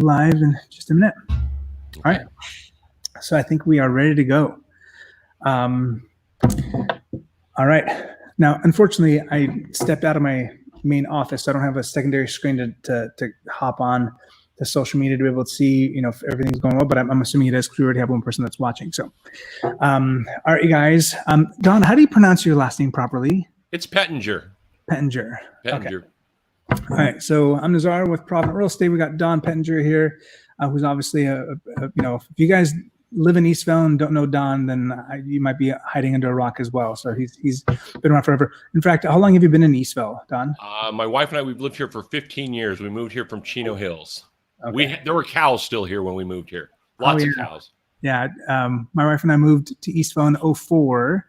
live in just a minute. Okay. All right. So I think we are ready to go. All right. Now, unfortunately, I stepped out of my main office, so I don't have a secondary screen to hop on the social media to be able to see, if everything's going well. But I'm assuming it is because we already have one person that's watching. So, all right, you guys. Don, how do you pronounce your last name properly? It's Pettinger. Pettinger. Pettinger. Okay. All right, so I'm Nazar with Provident Real Estate. We got Don Pettinger here, who's obviously if you guys live in Eastvale and don't know Don, then you might be hiding under a rock as well. So he's been around forever. In fact, how long have you been in Eastvale, Don? My wife and I, we've lived here for 15 years. We moved here from Chino Hills. Okay. There were cows still here when we moved here. Lots of cows. Yeah, my wife and I moved to Eastvale in 2004,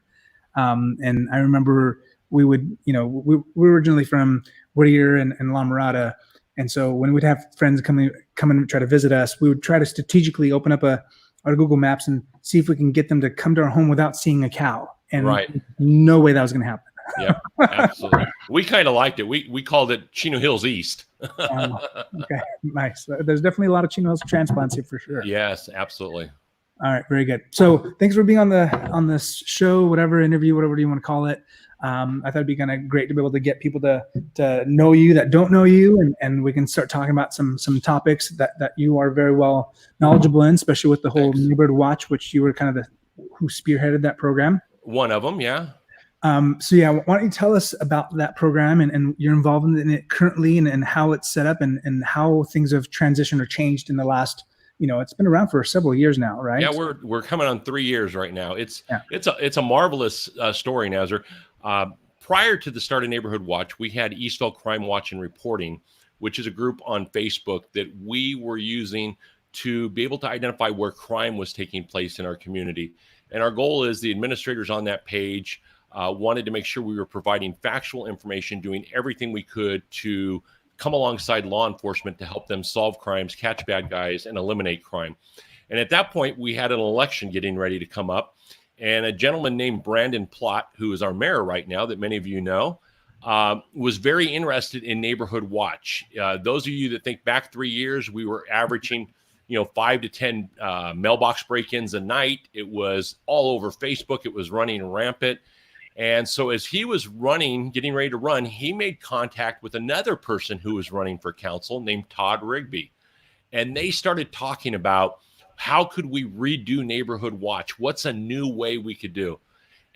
and I remember we would, we were originally from Whittier and La Mirada. And so when we'd have friends come and try to visit us, we would try to strategically open up our Google Maps and see if we can get them to come to our home without seeing a cow. And no way that was going to happen. Yeah, absolutely. We kind of liked it. We called it Chino Hills East. Okay, nice. There's definitely a lot of Chino Hills transplants here for sure. Yes, absolutely. All right, very good. So thanks for being on this show, whatever interview, whatever you want to call it. I thought it'd be kind of great to be able to get people to know you that don't know you, and we can start talking about some topics that you are very well knowledgeable in, especially with the whole Neighborhood Watch, which you were kind of who spearheaded that program. One of them, yeah. So yeah, why don't you tell us about that program and your involvement in it currently, and how it's set up, and how things have transitioned or changed in the last. It's been around for several years now, right? Yeah, we're coming on 3 years right now. It's a marvelous story, Nazar. Prior to the start of Neighborhood Watch, we had Eastvale Crime Watch and Reporting, which is a group on Facebook that we were using to be able to identify where crime was taking place in our community. And our goal is the administrators on that page wanted to make sure we were providing factual information, doing everything we could to come alongside law enforcement to help them solve crimes, catch bad guys, and eliminate crime. And at that point, we had an election getting ready to come up. And a gentleman named Brandon Plott, who is our mayor right now, that many of you know, was very interested in Neighborhood Watch. Those of you that think back 3 years, we were averaging, 5 to 10 mailbox break-ins a night. It was all over Facebook. It was running rampant. And so as he was getting ready to run, he made contact with another person who was running for council named Todd Rigby. And they started talking about, how could we redo Neighborhood Watch? What's a new way we could do?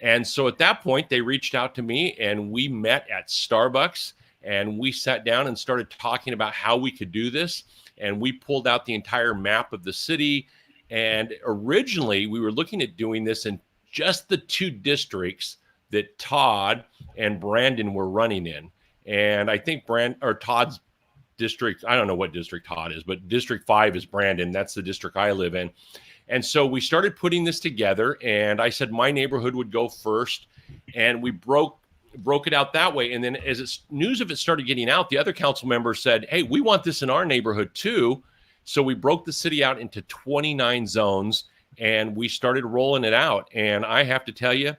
And so at that point, they reached out to me, and we met at Starbucks, and we sat down and started talking about how we could do this. And we pulled out the entire map of the city. And originally, we were looking at doing this in just the 2 districts that Todd and Brandon were running in. And I think Todd's district, I don't know what district Todd is, but District 5 is Brandon. That's the district I live in. And so we started putting this together, and I said my neighborhood would go first, and we broke it out that way. And then as news of it started getting out, the other council members said, hey, we want this in our neighborhood too. So we broke the city out into 29 zones, and we started rolling it out. And I have to tell you,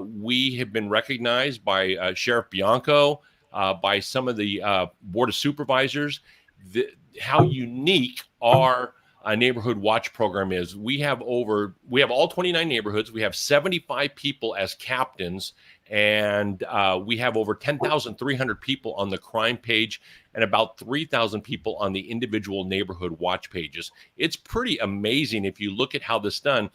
we have been recognized by Sheriff Bianco, by some of the Board of Supervisors, how unique our Neighborhood Watch program is. We have all 29 neighborhoods. We have 75 people as captains, and we have over 10,300 people on the crime page and about 3,000 people on the individual Neighborhood Watch pages. It's pretty amazing if you look at how this is done.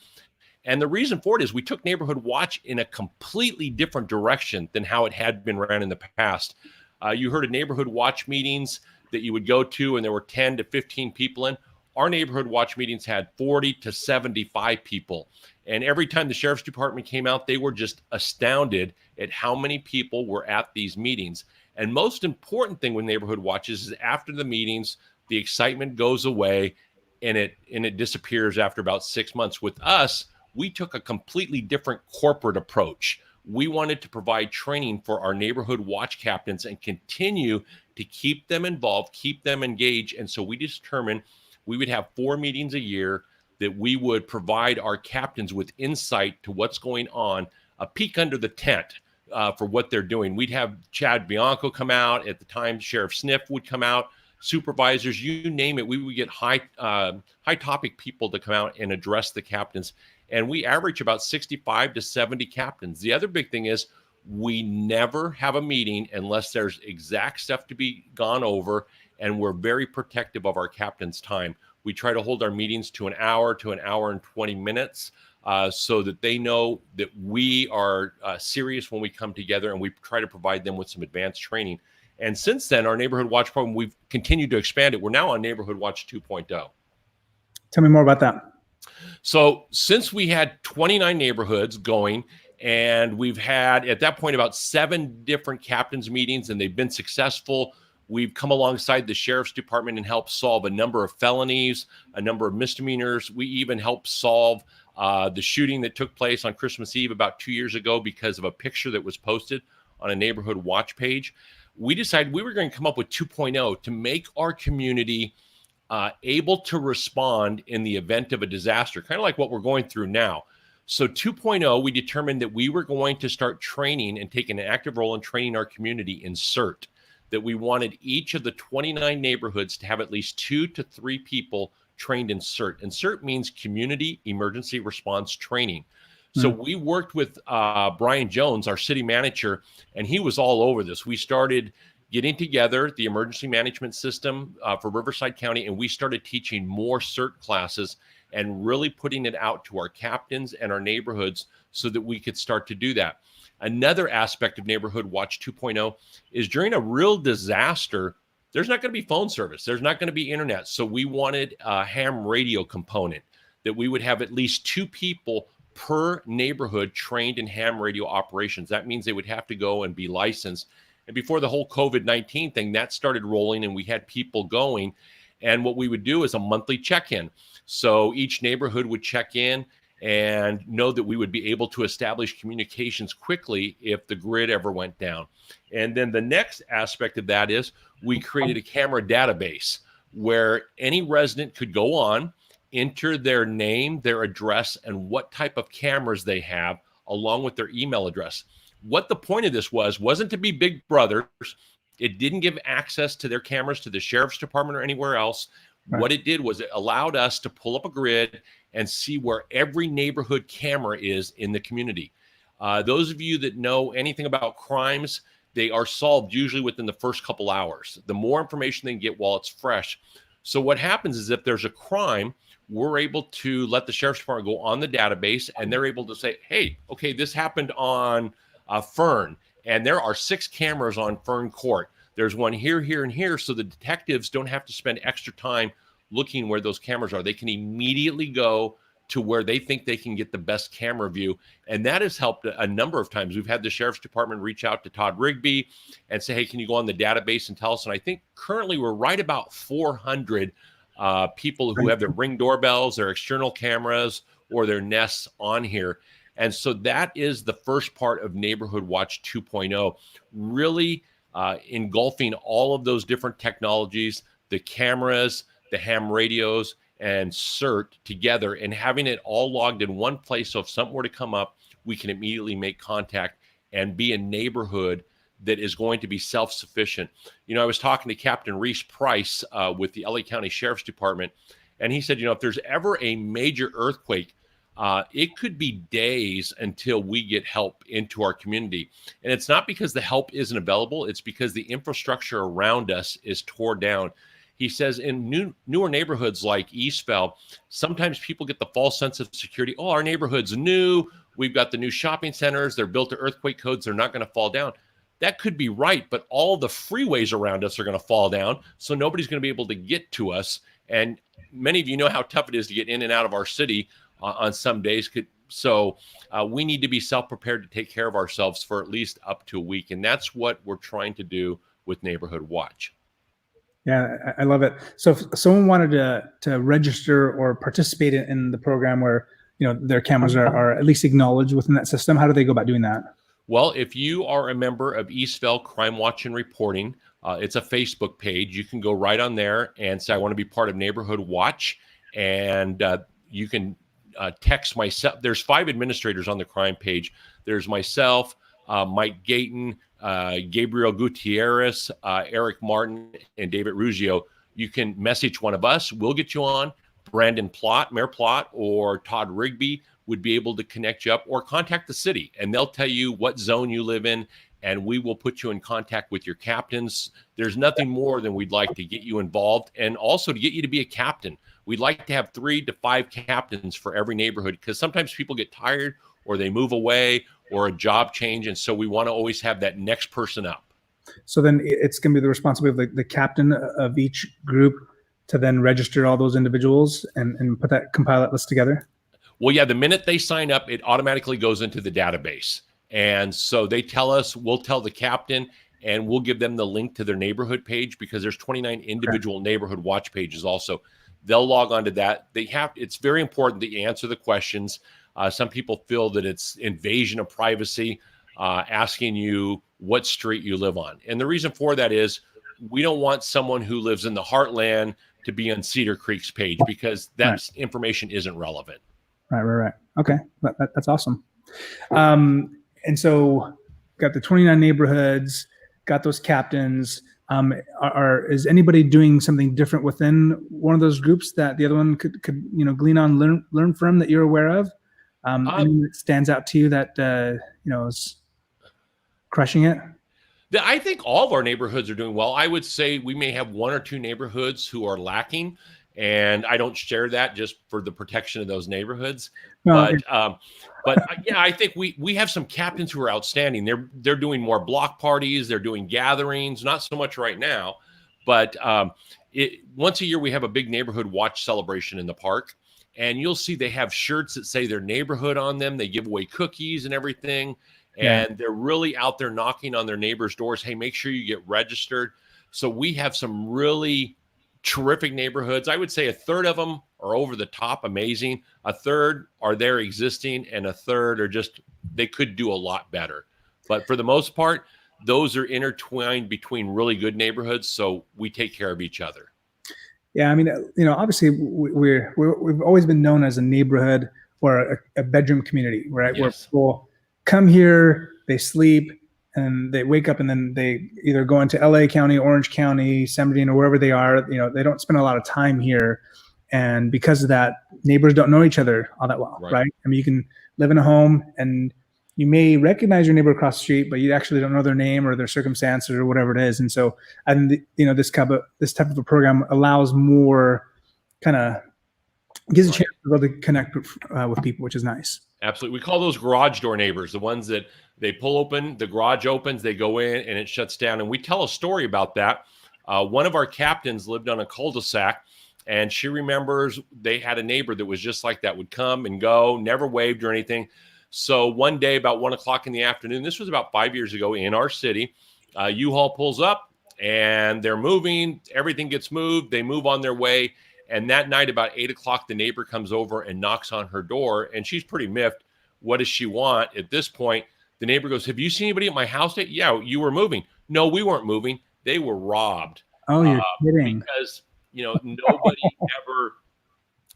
And the reason for it is we took Neighborhood Watch in a completely different direction than how it had been ran in the past. You heard of Neighborhood Watch meetings that you would go to, and there were 10 to 15 people in. Our Neighborhood Watch meetings had 40 to 75 people. And every time the Sheriff's Department came out, they were just astounded at how many people were at these meetings. And most important thing with Neighborhood Watch is after the meetings, the excitement goes away, and it disappears after about 6 months. With us, we took a completely different corporate approach. We wanted to provide training for our Neighborhood Watch captains and continue to keep them involved, keep them engaged. And so we determined we would have 4 meetings a year that we would provide our captains with insight to what's going on, a peek under the tent for what they're doing. We'd have Chad Bianco come out. At the time, Sheriff Sniff would come out supervisors, you name it. We would get high topic people to come out and address the captains. And we average about 65 to 70 captains. The other big thing is we never have a meeting unless there's exact stuff to be gone over, and we're very protective of our captain's time. We try to hold our meetings to an hour and 20 minutes so that they know that we are serious when we come together, and we try to provide them with some advanced training. And since then, our Neighborhood Watch program, we've continued to expand it. We're now on Neighborhood Watch 2.0. Tell me more about that. So since we had 29 neighborhoods going, and we've had at that point about 7 different captains meetings, and they've been successful. We've come alongside the sheriff's department and helped solve a number of felonies, a number of misdemeanors. We even helped solve the shooting that took place on Christmas Eve about 2 years ago because of a picture that was posted on a Neighborhood Watch page. We decided we were going to come up with 2.0 to make our community able to respond in the event of a disaster, kind of like what we're going through now. So 2.0, we determined that we were going to start training and taking an active role in training our community in CERT, that we wanted each of the 29 neighborhoods to have at least 2 to 3 people trained in CERT. And CERT means Community Emergency Response Training. So we worked with Brian Jones, our city manager, and he was all over this. We started getting together the emergency management system for Riverside County, and we started teaching more CERT classes and really putting it out to our captains and our neighborhoods so that we could start to do that. Another aspect of Neighborhood Watch 2.0 is during a real disaster, there's not going to be phone service. There's not going to be internet. So we wanted a ham radio component, that we would have at least 2 people per neighborhood trained in ham radio operations. That means they would have to go and be licensed. And before the whole COVID-19 thing, that started rolling and we had people going. And what we would do is a monthly check-in. So each neighborhood would check in and know that we would be able to establish communications quickly if the grid ever went down. And then the next aspect of that is we created a camera database where any resident could go on, enter their name, their address, and what type of cameras they have, along with their email address. What the point of this wasn't to be big brothers. It didn't give access to their cameras to the sheriff's department or anywhere else. Right. What it did was it allowed us to pull up a grid and see where every neighborhood camera is in the community. Those of you that know anything about crimes, they are solved usually within the first couple hours. The more information they can get while it's fresh. So what happens is if there's a crime, we're able to let the sheriff's department go on the database, and they're able to say, hey, okay, this happened on Fern, and there are 6 cameras on Fern Court. There's one here, here, and here, so the detectives don't have to spend extra time looking where those cameras are. They can immediately go to where they think they can get the best camera view, and that has helped a number of times. We've had the sheriff's department reach out to Todd Rigby and say, hey, can you go on the database and tell us? And I think currently we're right about 400 people who have their Ring doorbells, their external cameras, or their Nests on here. And so that is the first part of Neighborhood Watch 2.0, really engulfing all of those different technologies, the cameras, the ham radios, and CERT together, and having it all logged in one place. So if something were to come up, we can immediately make contact and be a neighborhood that is going to be self-sufficient. You know, I was talking to Captain Reese Price with the LA County Sheriff's Department, and he said, you know, if there's ever a major earthquake, it could be days until we get help into our community. And it's not because the help isn't available. It's because the infrastructure around us is torn down. He says in newer neighborhoods like Eastvale, sometimes people get the false sense of security. Oh, our neighborhood's new. We've got the new shopping centers. They're built to earthquake codes. They're not going to fall down. That could be right, but all the freeways around us are going to fall down, so nobody's going to be able to get to us. And many of you know how tough it is to get in and out of our city on some days. So we need to be self-prepared to take care of ourselves for at least up to a week. And that's what we're trying to do with Neighborhood Watch. Yeah, I love it. So if someone wanted to register or participate in the program where, you know, their cameras are at least acknowledged within that system, how do they go about doing that? Well, if you are a member of Eastvale Crime Watch and Reporting, it's a Facebook page. You can go right on there and say, I want to be part of Neighborhood Watch. And you can text myself. There's 5 administrators on the crime page. There's myself, Mike Gayton, Gabriel Gutierrez, Eric Martin, and David Ruggiero, you can message one of us. We'll get you on. Brandon Plott, Mayor Plott, or Todd Rigby would be able to connect you up, or contact the city, and they'll tell you what zone you live in, and we will put you in contact with your captains. There's nothing more than we'd like to get you involved, and also to get you to be a captain. We'd like to have 3 to 5 captains for every neighborhood, because sometimes people get tired or they move away or a job change, and so we want to always have that next person up. So then it's going to be the responsibility of the captain of each group to then register all those individuals and compile that list together? Well, yeah, the minute they sign up, it automatically goes into the database. And so they tell us, we'll tell the captain, and we'll give them the link to their neighborhood page, because there's 29 individual neighborhood watch pages also. They'll log on to that. It's very important that you answer the questions. Some people feel that it's invasion of privacy, asking you what street you live on. And the reason for that is we don't want someone who lives in the heartland to be on Cedar Creek's page, because that information isn't relevant. Right. Okay, that's awesome. And so got the 29 neighborhoods, got those captains. Is anybody doing something different within one of those groups that the other one could glean on, learn from, that you're aware of? Anything that stands out to you that is crushing it? I think all of our neighborhoods are doing well. I would say we may have 1 or 2 neighborhoods who are lacking, and I don't share that just for the protection of those neighborhoods. No, but yeah, I think we have some captains who are outstanding. They're doing more block parties. They're doing gatherings, not so much right now, but once a year we have a big neighborhood watch celebration in the park, and you'll see they have shirts that say their neighborhood on them. They give away cookies and everything. And they're really out there knocking on their neighbors' doors. Hey, make sure you get registered. So we have some really terrific neighborhoods. I would say 1/3 of them are over the top amazing. 1/3 are there existing, and 1/3 are just, they could do a lot better. But for the most part, those are intertwined between really good neighborhoods. So we take care of each other. Yeah, I mean, obviously we've always been known as a neighborhood or a bedroom community, right? Yes. Where people come here, they sleep, and they wake up, and then they either go into LA County, Orange County, San Bernardino, wherever they are. They don't spend a lot of time here. And because of that, neighbors don't know each other all that well, right? I mean, you can live in a home and you may recognize your neighbor across the street, but you actually don't know their name or their circumstances or whatever it is. And so, this type of a program allows more, gives a chance to be able to connect with people, which is nice. Absolutely. We call those garage door neighbors, the ones that they pull open, the garage opens, they go in, and it shuts down. And we tell a story about that. One of our captains lived on a cul-de-sac, and she remembers they had a neighbor that was just like that, would come and go, never waved or anything. So one day about 1 o'clock in the afternoon, this was about 5 years ago in our city, U-Haul pulls up and they're moving. Everything gets moved. They move on their way. And that night about 8 o'clock, the neighbor comes over and knocks on her door, and she's pretty miffed. What does she want? At this point, the neighbor goes, "Have you seen anybody at my house today?" "Yeah, you were moving." "No, we weren't moving. They were robbed." Oh, you're kidding. Because, nobody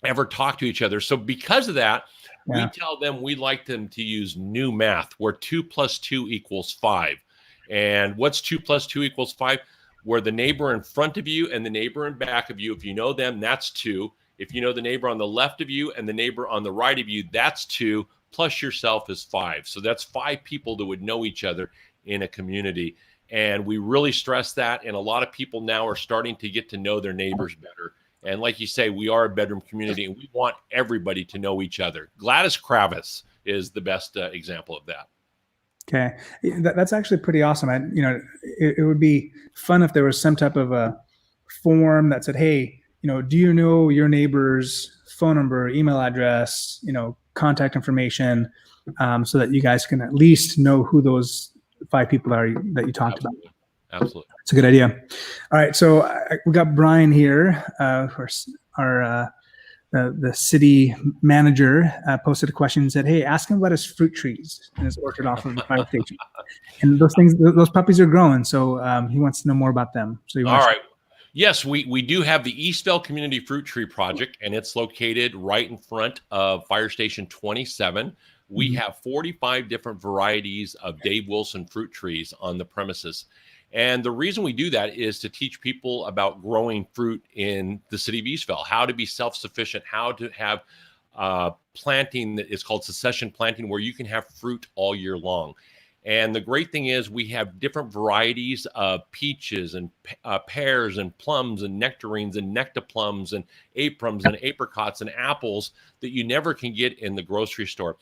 ever talked to each other. So because of that, we tell them we like them to use new math, where 2 + 2 = 5. And what's 2 + 2 = 5? Where the neighbor in front of you and the neighbor in back of you, if you know them, that's 2. If you know the neighbor on the left of you and the neighbor on the right of you, that's 2, plus yourself is 5. So that's 5 people that would know each other in a community. And we really stress that. And a lot of people now are starting to get to know their neighbors better. And like you say, we are a bedroom community, and we want everybody to know each other. Gladys Kravis is the best example of that. Okay, that's actually pretty awesome. It would be fun if there was some type of a form that said, "Hey, do you know your neighbor's phone number, email address, contact information," so that you guys can at least know who those 5 people are that you talked about. Absolutely, it's a good idea. All right, so we got Brian here, the city manager, posted a question and said, "Hey, ask him about his fruit trees in his orchard off of the fire station." And those puppies are growing, so he wants to know more about them. So all right. Yes, we do have the Eastvale Community Fruit Tree Project, and it's located right in front of Fire Station 27. we have 45 different varieties of Dave Wilson fruit trees on the premises. And the reason we do that is to teach people about growing fruit in the city of Eastvale, how to be self-sufficient, how to have planting that is called succession planting, where you can have fruit all year long. And the great thing is we have different varieties of peaches and pears and plums and nectarines and nectarplums and aprons and apricots and apples that you never can get in the grocery store.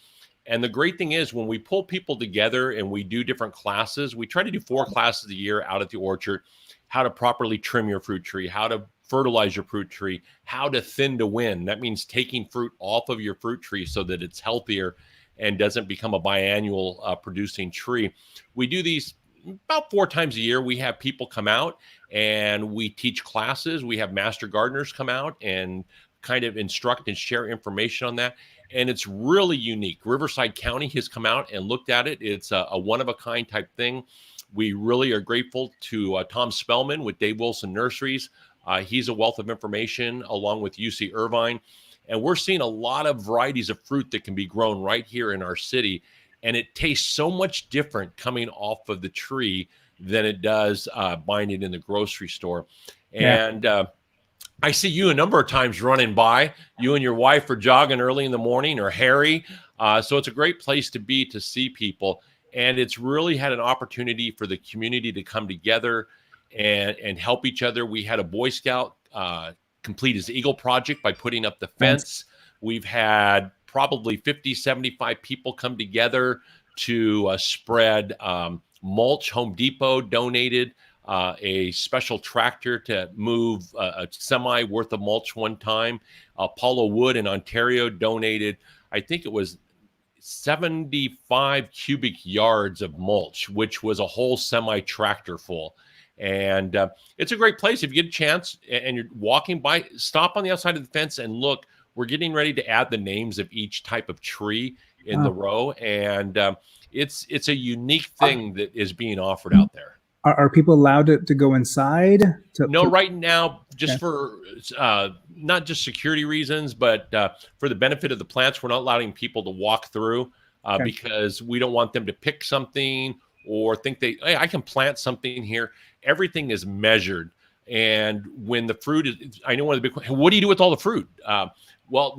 And the great thing is when we pull people together and we do different classes, we try to do 4 classes a year out at the orchard: how to properly trim your fruit tree, how to fertilize your fruit tree, how to thin to win. That means taking fruit off of your fruit tree so that it's healthier and doesn't become a biannual producing tree. We do these about 4 times a year. We have people come out and we teach classes. We have master gardeners come out and kind of instruct and share information on that. And it's really unique. Riverside County has come out and looked at it. It's a one-of-a-kind type thing. We really are grateful to Tom Spellman with Dave Wilson Nurseries. He's a wealth of information, along with UC Irvine. And we're seeing a lot of varieties of fruit that can be grown right here in our city. And it tastes so much different coming off of the tree than it does buying it in the grocery store. And I see you a number of times running by. You and your wife are jogging early in the morning, or Harry. So it's a great place to be, to see people. And it's really had an opportunity for the community to come together and help each other. We had a Boy Scout complete his Eagle project by putting up the fence. We've had probably 50, 75 people come together to spread mulch. Home Depot donated a special tractor to move a semi worth of mulch one time. Apollo Wood in Ontario donated, I think it was 75 cubic yards of mulch, which was a whole semi tractor full. And it's a great place. If you get a chance and you're walking by, stop on the outside of the fence and look. We're getting ready to add the names of each type of tree in the row. And it's a unique thing that is being offered out there. Are people allowed to go inside? No, right now, just for not just security reasons, but for the benefit of the plants, we're not allowing people to walk through because we don't want them to pick something or think hey, I can plant something here. Everything is measured. And when the fruit is, I know one of the big questions, what do you do with all the fruit? Well,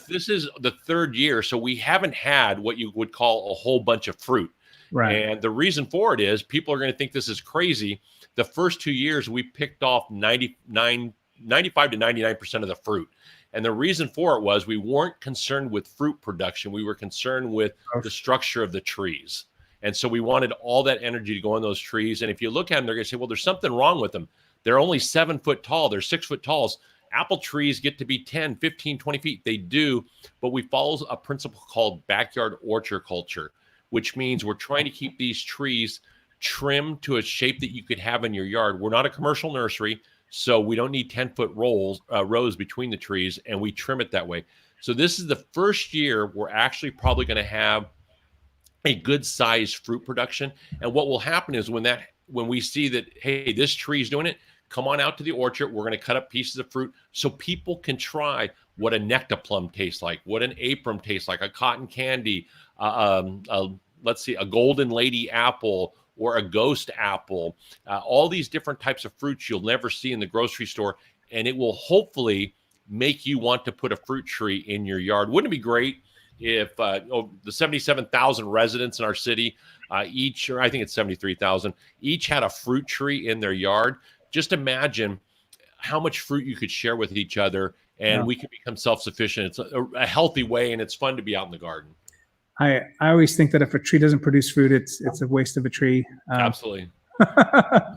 this is the 3rd year, so we haven't had what you would call a whole bunch of fruit. Right. And the reason for it is people are going to think this is crazy. The first 2 years, we picked off 95 to 99% of the fruit. And the reason for it was we weren't concerned with fruit production. We were concerned with the structure of the trees. And so we wanted all that energy to go on those trees. And if you look at them, they're going to say, well, there's something wrong with them. They're only 7 foot tall. They're 6 foot tall. Apple trees get to be 10, 15, 20 feet. They do. But we follow a principle called backyard orchard culture, which means we're trying to keep these trees trimmed to a shape that you could have in your yard. We're not a commercial nursery, so we don't need 10-foot rows between the trees, and we trim it that way. So this is the first year we're actually probably going to have a good sized fruit production. And what will happen is when we see that, hey, this tree is doing it, come on out to the orchard. We're going to cut up pieces of fruit so people can try what a nectarplum tastes like, what an apron tastes like, a cotton candy, let's see, a golden lady apple or a ghost apple, all these different types of fruits you'll never see in the grocery store. And it will hopefully make you want to put a fruit tree in your yard. Wouldn't it be great if the 77,000 residents in our city, each, or I think it's 73,000, each had a fruit tree in their yard? Just imagine how much fruit you could share with each other, and we can become self-sufficient. It's a healthy way, and it's fun to be out in the garden. I always think that if a tree doesn't produce fruit, it's a waste of a tree. Absolutely.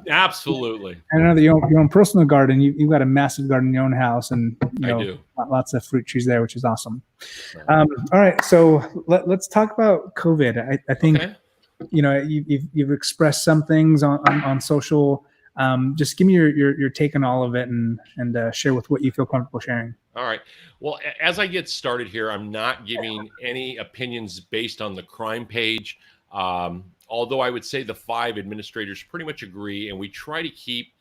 Absolutely. I know that your own personal garden, you've got a massive garden in your own house, and I do. Lots of fruit trees there, which is awesome. All right, so let's talk about COVID. I think you've expressed some things on social. Just give me your take on all of it and share with what you feel comfortable sharing. All right. Well, as I get started here, I'm not giving any opinions based on the crime page. Although I would say the 5 administrators pretty much agree, and we try to keep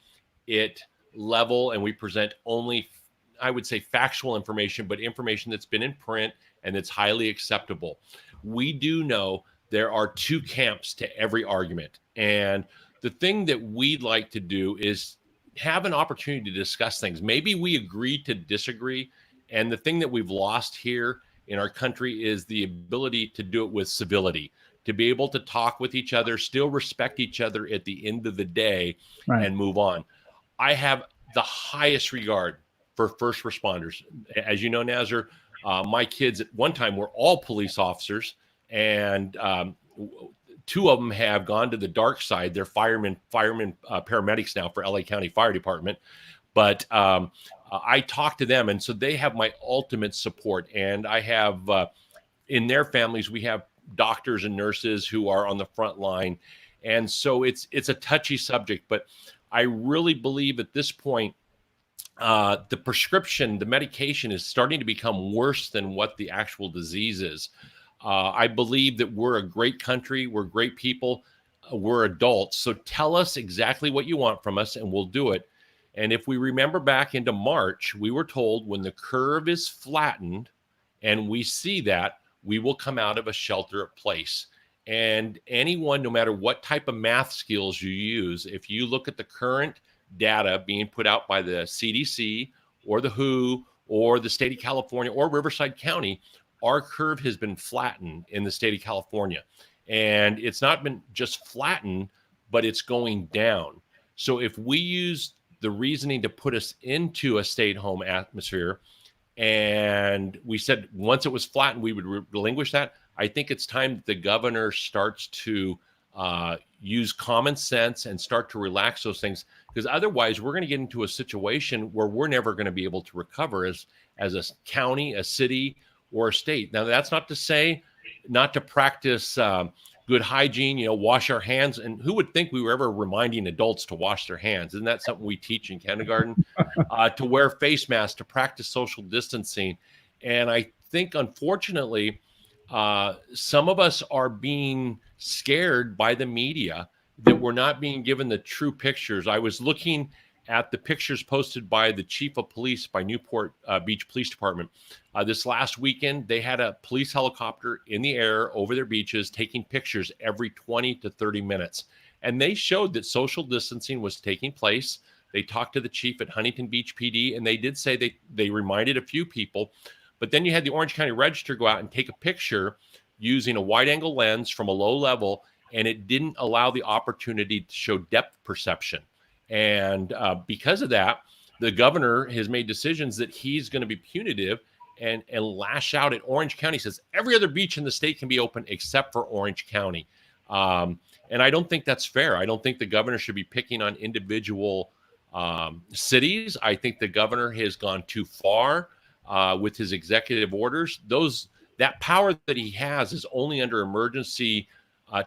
it level, and we present only I would say, factual information, but information that's been in print and that's highly acceptable. We do know there are two camps to every argument. And the thing that we'd like to do is have an opportunity to discuss things. Maybe we agree to disagree. And the thing that we've lost here in our country is the ability to do it with civility, to be able to talk with each other, still respect each other at the end of the day, Right. and move on. I have the highest regard for first responders. As you know, Nazar, my kids at one time were all police officers, and two of them have gone to the dark side. They're paramedics now for LA County Fire Department. But I talk to them, and so they have my ultimate support. And I have, in their families, we have doctors and nurses who are on the front line. And so it's a touchy subject, but I really believe at this point, the prescription, the medication is starting to become worse than what the actual disease is. I believe that we're a great country. We're great people. We're adults. So tell us exactly what you want from us, and we'll do it. And if we remember back into March, we were told when the curve is flattened and we see that, we will come out of a shelter in place. And anyone, no matter what type of math skills you use, if you look at the current data being put out by the CDC or the WHO or the state of California or Riverside County, our curve has been flattened in the state of California. And it's not been just flattened, but it's going down. So if we use the reasoning to put us into a stay-at-home atmosphere, and we said once it was flattened, we would relinquish that, I think it's time that the governor starts to use common sense and start to relax those things, because otherwise we're going to get into a situation where we're never going to be able to recover as a county, a city, or a state. Now, that's not to say not to practice good hygiene, wash our hands. And who would think we were ever reminding adults to wash their hands? Isn't that something we teach in kindergarten? To wear face masks, to practice social distancing. And I think, unfortunately, some of us are being scared by the media that we're not being given the true pictures. I was looking at the pictures posted by the chief of police by Newport Beach Police Department. This last weekend, they had a police helicopter in the air over their beaches taking pictures every 20 to 30 minutes. And they showed that social distancing was taking place. They talked to the chief at Huntington Beach PD, and they did say they reminded a few people. But then you had the Orange County Register go out and take a picture using a wide-angle lens from a low level, and it didn't allow the opportunity to show depth perception. And because of that, the governor has made decisions that he's going to be punitive and lash out at Orange County. He says every other beach in the state can be open except for Orange County. And I don't think that's fair. I don't think the governor should be picking on individual cities. I think the governor has gone too far with his executive orders. That power that he has is only under emergency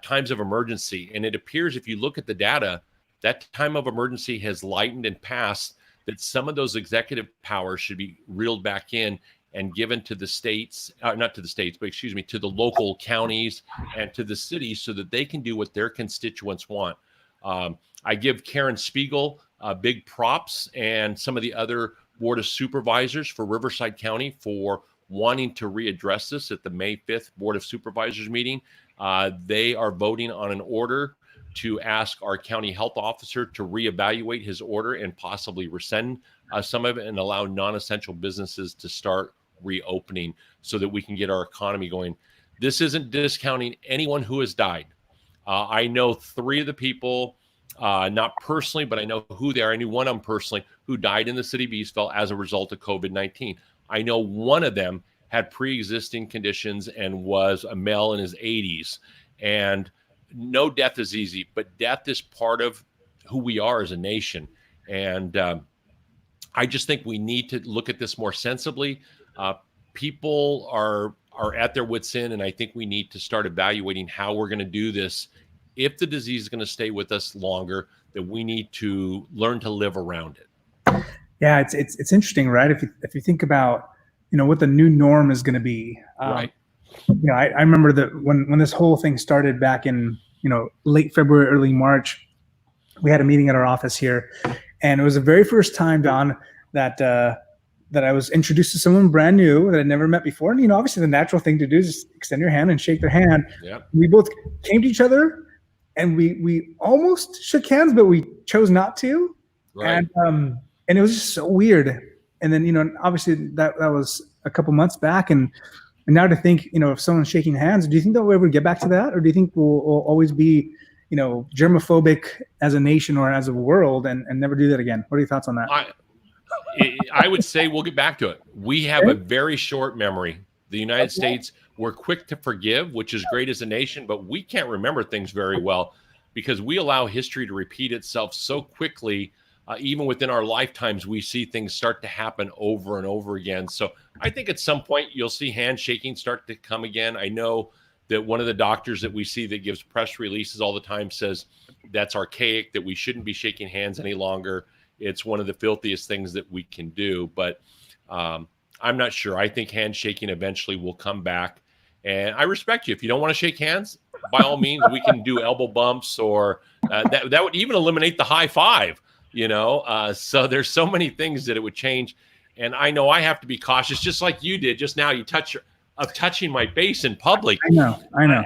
times of emergency. And it appears, if you look at the data, that time of emergency has lightened and passed, that some of those executive powers should be reeled back in and given to the states, not to the states, but excuse me, to the local counties and to the cities so that they can do what their constituents want. I give Karen Spiegel big props and some of the other Board of Supervisors for Riverside County for wanting to readdress this at the May 5th Board of Supervisors meeting. They are voting on an order to ask our county health officer to reevaluate his order and possibly rescind some of it and allow non-essential businesses to start reopening so that we can get our economy going. This isn't discounting anyone who has died. I know three of the people, not personally, but I know who they are. I knew one of them personally who died in the city of Eastvale as a result of COVID-19. I know one of them had pre-existing conditions and was a male in his 80s. And no death is easy, but death is part of who we are as a nation. And I just think we need to look at this more sensibly. People are at their wits' end, and I think we need to start evaluating how we're going to do this. If the disease is going to stay with us longer, that we need to learn to live around it. Yeah, it's interesting, right? If you think about what the new norm is going to be, right? I remember that when this whole thing started back in late February, early March, we had a meeting at our office here, and it was the very first time, Don, that that I was introduced to someone brand new that I'd never met before. And, obviously the natural thing to do is extend your hand and shake their hand. Yep. We both came to each other and we almost shook hands, but we chose not to. Right. And it was just so weird. And then, obviously that was a couple months back. And now to think, if someone's shaking hands, do you think that we'll ever get back to that? Or do you think we'll always be, germophobic as a nation or as a world and never do that again? What are your thoughts on that? I would say we'll get back to it. We have a very short memory. The United States, we're quick to forgive, which is great as a nation, but we can't remember things very well because we allow history to repeat itself so quickly. Even within our lifetimes, we see things start to happen over and over again. So I think at some point you'll see handshaking start to come again. I know that one of the doctors that we see that gives press releases all the time says that's archaic, that we shouldn't be shaking hands any longer. It's one of the filthiest things that we can do. But I'm not sure. I think handshaking eventually will come back. And I respect you. If you don't want to shake hands, by all means, we can do elbow bumps or that would even eliminate the high five. So there's so many things that it would change. And I know I have to be cautious, just like you did just now. You touching my face in public. I know. And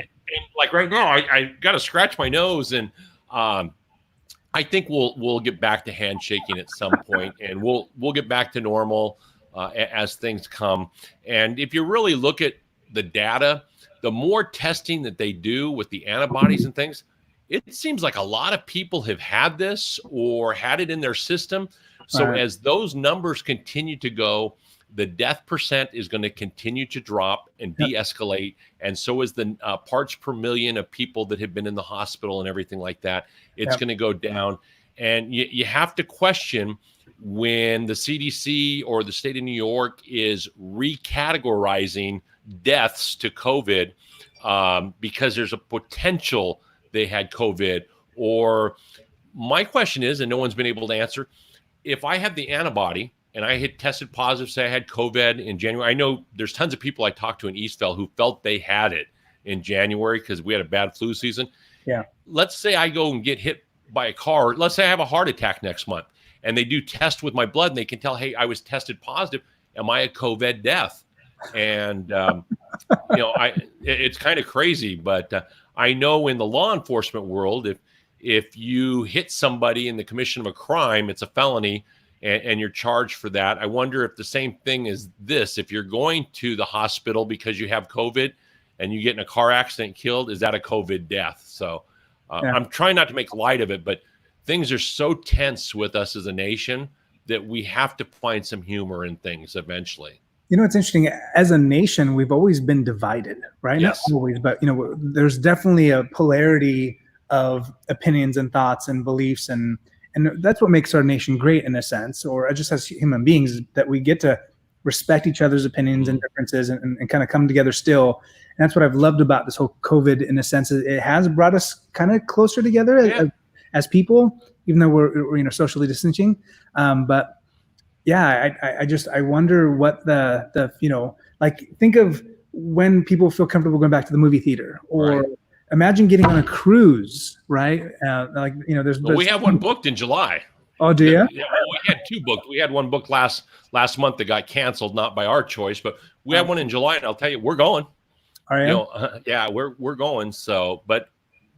like right now, I got to scratch my nose. And I think we'll get back to handshaking at some point, and we'll get back to normal as things come. And if you really look at the data, the more testing that they do with the antibodies and things, it seems like a lot of people have had this or had it in their system. So as those numbers continue to go, the death percent is going to continue to drop and de-escalate. And so is the parts per million of people that have been in the hospital and everything like that. It's going to go down. And you have to question when the CDC or the state of New York is recategorizing deaths to COVID because there's a potential they had COVID. Or my question is, and no one's been able to answer, if I have the antibody and I had tested positive, say I had COVID in January. I know there's tons of people I talked to in Eastvale who felt they had it in January because we had a bad flu season. Yeah. Let's say I go and get hit by a car. Let's say I have a heart attack next month and they do test with my blood and they can tell, hey, I was tested positive. Am I a COVID death? And, it's kind of crazy, but I know in the law enforcement world, if you hit somebody in the commission of a crime, it's a felony. And you're charged for that. I wonder if the same thing is this. If you're going to the hospital because you have COVID and you get in a car accident killed, is that a COVID death? So I'm trying not to make light of it, but things are so tense with us as a nation that we have to find some humor in things eventually. It's interesting. As a nation, we've always been divided, right? Yes. Not always, but, there's definitely a polarity of opinions and thoughts and beliefs and that's what makes our nation great in a sense, or just as human beings, is that we get to respect each other's opinions and differences and kind of come together still. And that's what I've loved about this whole COVID in a sense. It has brought us kind of closer together as people, even though we're socially distancing. But yeah, I wonder what the think of when people feel comfortable going back to the movie theater or imagine getting on a cruise, right? There's we have one booked in July. Oh, do you? Yeah, we had two booked. We had one booked last month that got canceled, not by our choice, but we have one in July, and I'll tell you, we're going. Are you? We're going. So, but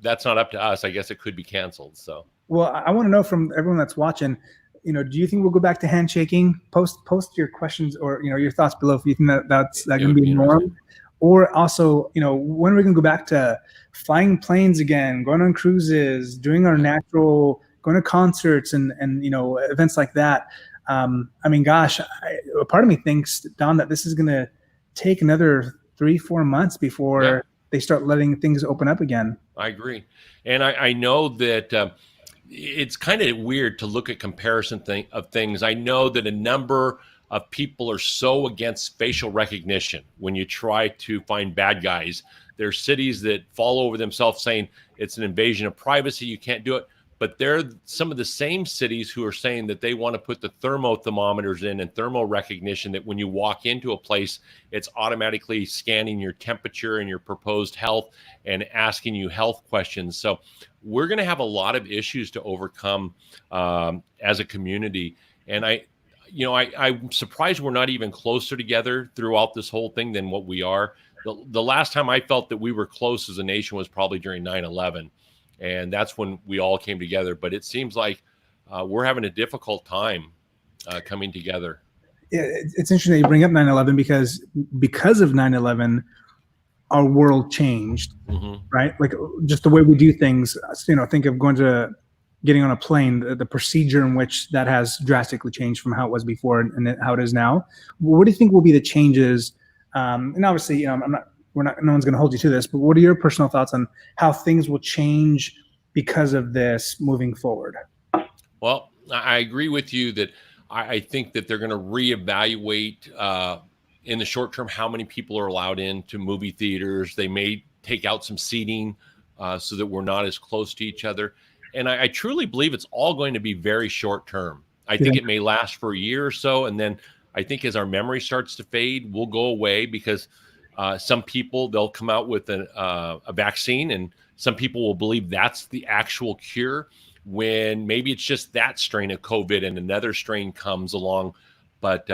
that's not up to us. I guess it could be canceled. So, well, I want to know from everyone that's watching. Do you think we'll go back to handshaking? Post your questions or your thoughts below if you think that's going to be norm. Or also, when are we going to go back to flying planes again, going on cruises, doing our natural, going to concerts and events like that? Gosh, a part of me thinks, Don, that this is going to take another 3-4 months before they start letting things open up again. I agree. And I know that it's kind of weird to look at comparison of things. I know that a number of people are so against facial recognition when you try to find bad guys. There's cities that fall over themselves saying it's an invasion of privacy, you can't do it. But they're some of the same cities who are saying that they want to put the thermothermometers in and thermal recognition, that when you walk into a place, it's automatically scanning your temperature and your proposed health and asking you health questions. So we're going to have a lot of issues to overcome as a community. And I'm surprised we're not even closer together throughout this whole thing than what we are. The last time I felt that we were close as a nation was probably during 9/11, and that's when we all came together. But it seems like we're having a difficult time coming together. It's interesting that you bring up 9/11 because of 9/11, our world changed, right? Like just the way we do things. Think of getting on a plane, the procedure in which that has drastically changed from how it was before and how it is now. What do you think will be the changes? And obviously, no one's going to hold you to this, but what are your personal thoughts on how things will change because of this moving forward? Well, I agree with you that I think that they're going to reevaluate in the short term how many people are allowed into movie theaters. They may take out some seating so that we're not as close to each other. And I truly believe it's all going to be very short term. I think it may last for a year or so. And then I think as our memory starts to fade, we'll go away because some people, they'll come out with a vaccine, and some people will believe that's the actual cure, when maybe it's just that strain of COVID and another strain comes along. But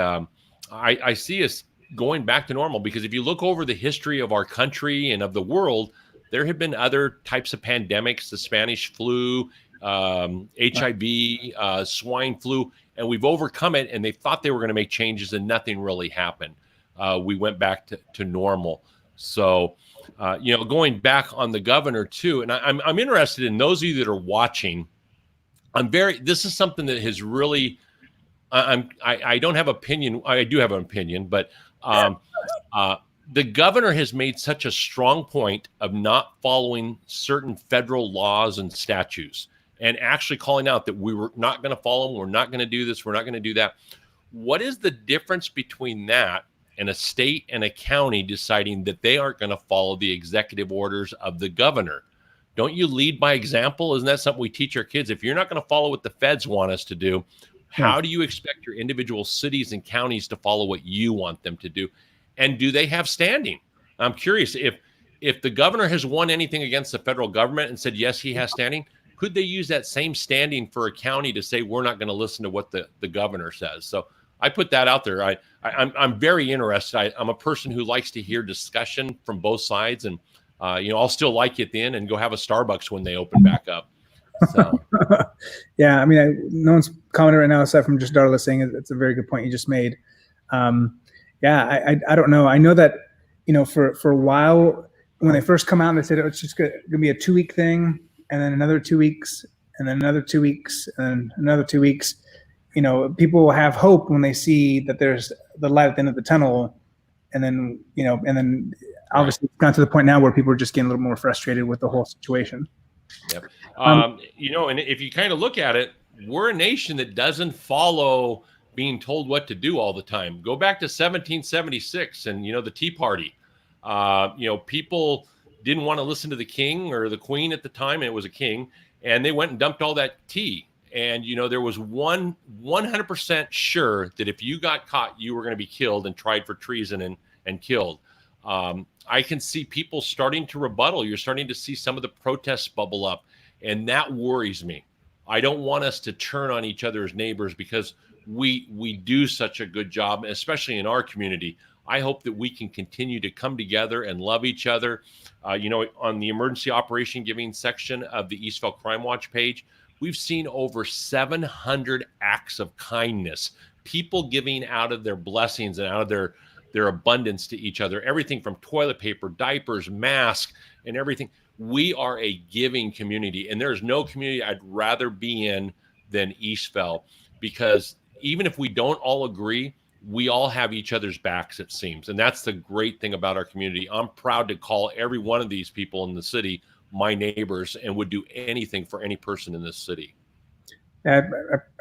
I see us going back to normal, because if you look over the history of our country and of the world, there have been other types of pandemics, the Spanish flu, HIV, swine flu, and we've overcome it, and they thought they were going to make changes and nothing really happened. We went back to normal. So, going back on the governor too, and I'm interested in those of you that are watching. This is something that has really, I don't have opinion. I do have an opinion, but the governor has made such a strong point of not following certain federal laws and statutes, and actually calling out that we were not going to follow them. We're not going to do this. We're not going to do that. What is the difference between that and a state and a county deciding that they aren't going to follow the executive orders of the governor? Don't you lead by example? Isn't that something we teach our kids? If you're not going to follow what the feds want us to do, how do you expect your individual cities and counties to follow what you want them to do? And do they have standing? I'm curious, if the governor has won anything against the federal government and said, yes, he has standing, could they use that same standing for a county to say, we're not going to listen to what the governor says? So I put that out there. I'm very interested. I'm a person who likes to hear discussion from both sides, and I'll still like it then and go have a Starbucks when they open back up. So. Yeah, I mean, no one's commented right now aside from just Darla saying it's a very good point you just made. Yeah, I don't know. I know that for a while when they first come out, they said it's just going to be a 2-week thing, and then another 2 weeks, and then another 2 weeks, and another 2 weeks. People will have hope when they see that there's the light at the end of the tunnel, and then obviously it's gone to the point now where people are just getting a little more frustrated with the whole situation. Yep. And if you kind of look at it, we're a nation that doesn't follow being told what to do all the time. Go back to 1776 and, the Tea Party. People didn't want to listen to the king or the queen at the time, and it was a king, and they went and dumped all that tea. And, there was 100% sure that if you got caught, you were going to be killed and tried for treason and killed. I can see people starting to rebuttal. You're starting to see some of the protests bubble up, and that worries me. I don't want us to turn on each other as neighbors, because we do such a good job, especially in our community. I hope that we can continue to come together and love each other. On the emergency operation giving section of the Eastvale Crime Watch page, we've seen over 700 acts of kindness, people giving out of their blessings and out of their abundance to each other, everything from toilet paper, diapers, masks, and everything. We are a giving community, and there's no community I'd rather be in than Eastvale, because even if we don't all agree, we all have each other's backs, it seems. And that's the great thing about our community. I'm proud to call every one of these people in the city my neighbors, and would do anything for any person in this city. I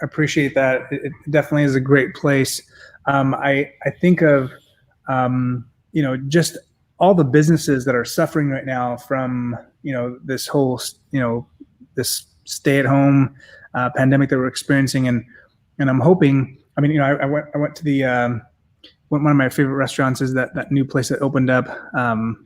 appreciate that. It definitely is a great place. I think of, just all the businesses that are suffering right now from, this whole, this stay-at-home pandemic that we're experiencing. And I'm hoping, I went to one of my favorite restaurants is that new place that opened up,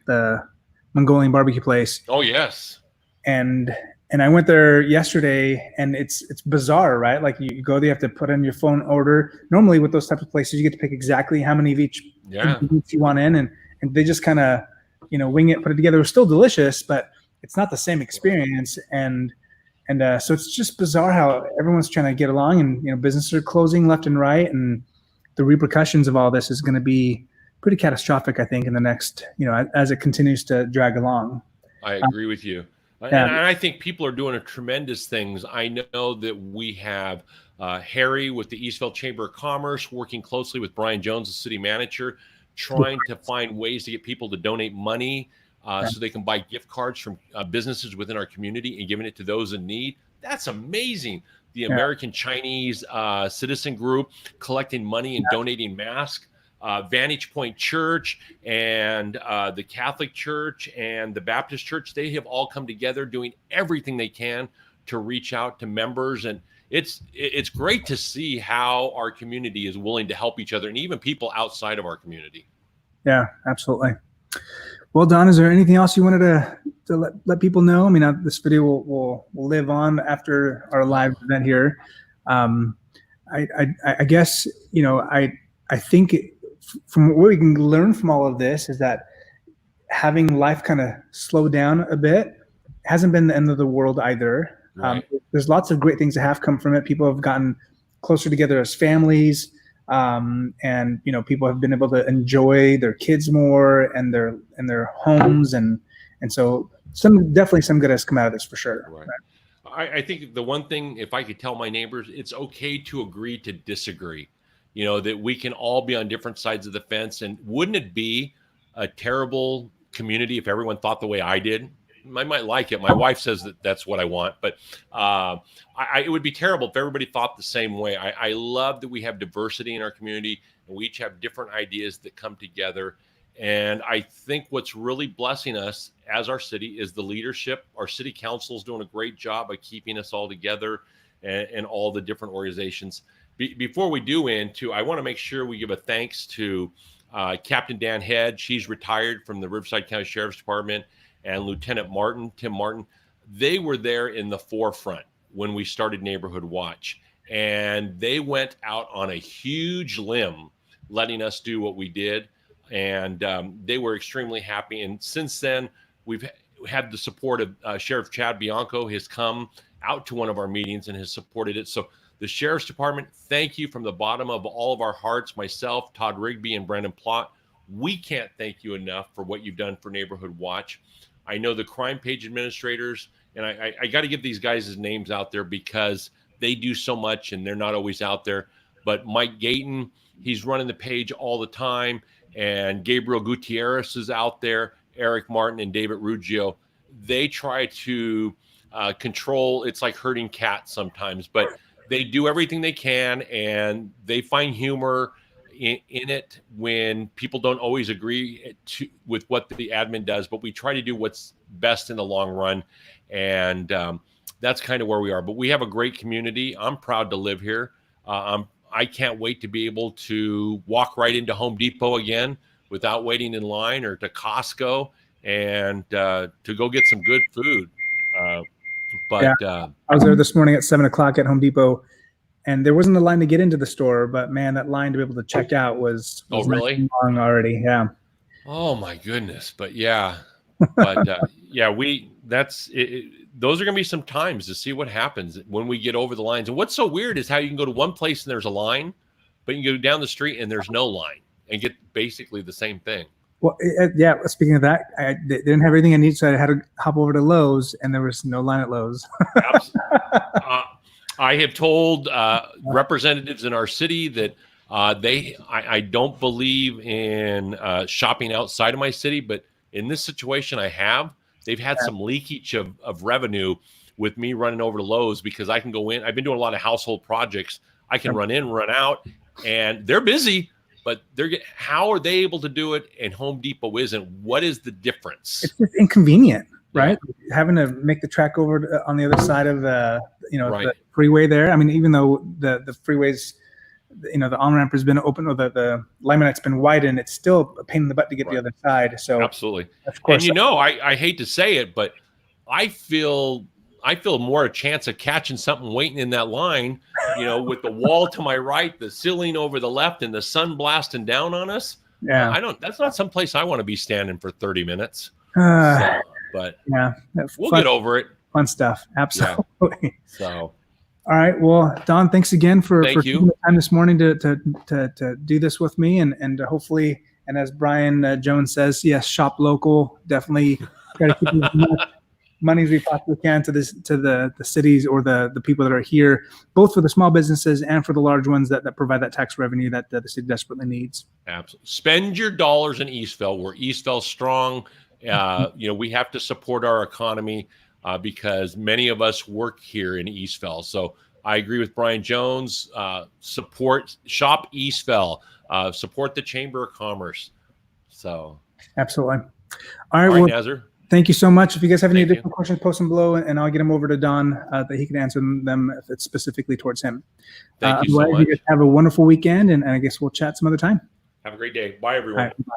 the Mongolian barbecue place. Oh, yes. And And I went there yesterday, and it's bizarre, right? Like you go there, you have to put in your phone order. Normally with those types of places, you get to pick exactly how many of each you want in, and they just kind of, wing it, put it together. It was still delicious, but it's not the same experience. And so it's just bizarre how everyone's trying to get along, and businesses are closing left and right, and the repercussions of all this is going to be pretty catastrophic, I think, in the next, as it continues to drag along. I agree with you. And I think people are doing a tremendous things. I know that we have Harry with the Eastvale Chamber of Commerce working closely with Brian Jones, the city manager, trying to find ways to get people to donate money so they can buy gift cards from businesses within our community and giving it to those in need. That's amazing. The American Chinese Citizen Group collecting money and donating masks. Vantage Point Church and the Catholic Church and the Baptist Church, they have all come together doing everything they can to reach out to members. And it's great to see how our community is willing to help each other, and even people outside of our community. Yeah, absolutely. Well, Don, is there anything else you wanted to let people know? I mean, this video will live on after our live event here. I guess, I think from what we can learn from all of this is that having life kind of slow down a bit hasn't been the end of the world either. Right. There's lots of great things that have come from it. People have gotten closer together as families, and people have been able to enjoy their kids more and their homes, and so definitely some good has come out of this for sure. Right. I think the one thing, if I could tell my neighbors, it's okay to agree to disagree. That we can all be on different sides of the fence. And wouldn't it be a terrible community if everyone thought the way I did? I might like it. My wife says that that's what I want, but it would be terrible if everybody thought the same way. I love that we have diversity in our community, and we each have different ideas that come together. And I think what's really blessing us as our city is the leadership. Our city council is doing a great job of keeping us all together, and all the different organizations. Before we do I want to make sure we give a thanks to Captain Dan Head. She's retired from the Riverside County Sheriff's Department, and Lieutenant Tim Martin. They were there in the forefront when we started Neighborhood Watch, and they went out on a huge limb letting us do what we did, and they were extremely happy. And since then, we've had the support of Sheriff Chad Bianco. Has come out to one of our meetings and has supported it. So the Sheriff's Department, thank you from the bottom of all of our hearts. Myself, Todd Rigby, and Brandon Plott, we can't thank you enough for what you've done for Neighborhood Watch. I know the crime page administrators, and I got to give these guys' names out there because they do so much and they're not always out there. But Mike Gayton, he's running the page all the time, and Gabriel Gutierrez is out there, Eric Martin and David Ruggio. They try to control. It's like herding cats sometimes, but they do everything they can, and they find humor in it when people don't always agree with what the admin does, but we try to do what's best in the long run. And that's kind of where we are, but we have a great community. I'm proud to live here. I can't wait to be able to walk right into Home Depot again without waiting in line, or to Costco, and to go get some good food. I was there this morning at 7:00 at Home Depot, and there wasn't a line to get into the store, but man, that line to be able to check out was really long already. Yeah. Oh my goodness. But yeah, but that's it. Those are going to be some times to see what happens when we get over the lines. And what's so weird is how you can go to one place and there's a line, but you can go down the street and there's no line and get basically the same thing. Well, yeah. Speaking of that, they didn't have everything I need, so I had to hop over to Lowe's, and there was no line at Lowe's. I have told representatives in our city that I don't believe in shopping outside of my city, but in this situation, they've had some leakage of revenue with me running over to Lowe's, because I can go in. I've been doing a lot of household projects. I can run in, run out, and they're busy. But how are they able to do it and Home Depot isn't? What is the difference? It's just inconvenient, right? Yeah. Having to make the trek over on the other side of the freeway there. I mean, even though the freeways, the on-ramp has been open, or the laminate's been widened, it's still a pain in the butt to get the other side. So absolutely. Of course. And I hate to say it, but I feel I feel more a chance of catching something waiting in that line, with the wall to my right, the ceiling over the left, and the sun blasting down on us. Yeah. That's not some place I want to be standing for 30 minutes. But yeah, we'll get over it. Fun stuff. Absolutely. Yeah. So. All right. Well, Don, thanks again for taking the time this morning to do this with me, and hopefully, and as Brian Jones says, yes, shop local. Definitely try to keep as much money as we possibly can to the cities or the people that are here, both for the small businesses and for the large ones that provide that tax revenue that the city desperately needs. Absolutely. Spend your dollars in Eastvale. We're Eastvale strong. We have to support our economy. Because many of us work here in Eastvale. So I agree with Brian Jones. Shop Eastvale, support the Chamber of Commerce. So absolutely. All right, well, Nazar. Thank you so much. If you guys have any additional questions, post them below, and I'll get them over to Don that he can answer them if it's specifically towards him. Thank you so much. You guys have a wonderful weekend, and I guess we'll chat some other time. Have a great day. Bye, everyone. Bye.